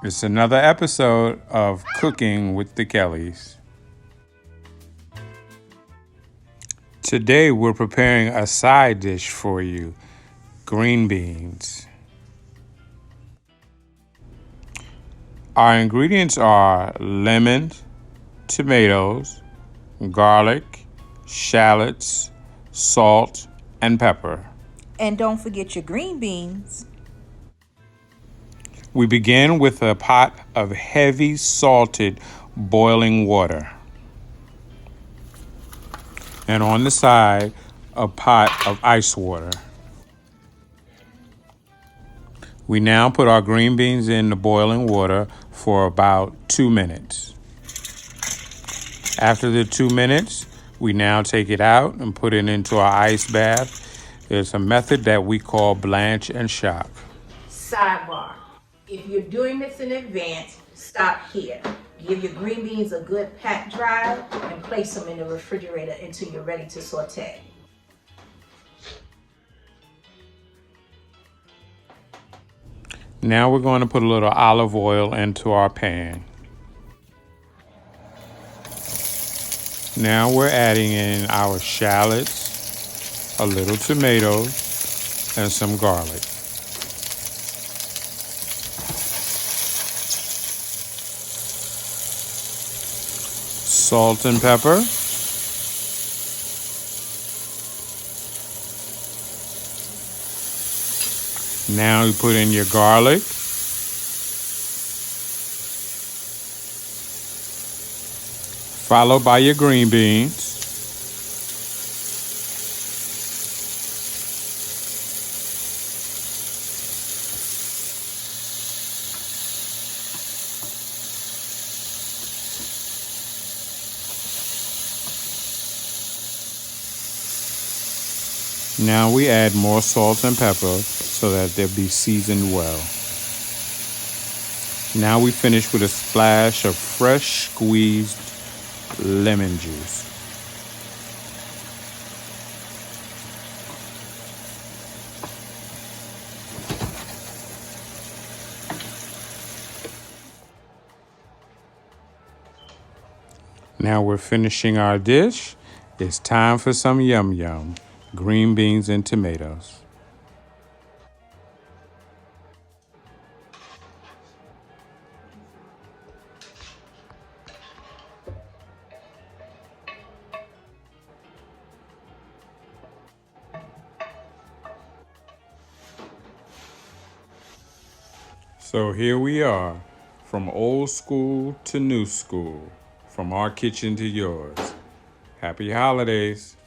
It's another episode of Cooking with the Kellys. Today we're preparing a side dish for you, green beans. Our ingredients are lemons, tomatoes, garlic, shallots, salt, and pepper. And don't forget your green beans. We begin with a pot of heavy salted boiling water. And on the side, a pot of ice water. We now put our green beans in the boiling water for about 2 minutes. After the 2 minutes, we now take it out and put it into our ice bath. It's a method that we call blanch and shock. Sidebar. If you're doing this in advance, stop here. Give your green beans a good pat dry and place them in the refrigerator until you're ready to saute. Now we're going to put a little olive oil into our pan. Now we're adding in our shallots, a little tomatoes, and some garlic. Salt and pepper. Now you put in your garlic. Followed by your green beans. Now we add more salt and pepper so that they'll be seasoned well. Now we finish with a splash of fresh squeezed lemon juice. Now we're finishing our dish. It's time for some yum yum. Green beans and tomatoes. So here we are, from old school to new school, from our kitchen to yours. Happy holidays.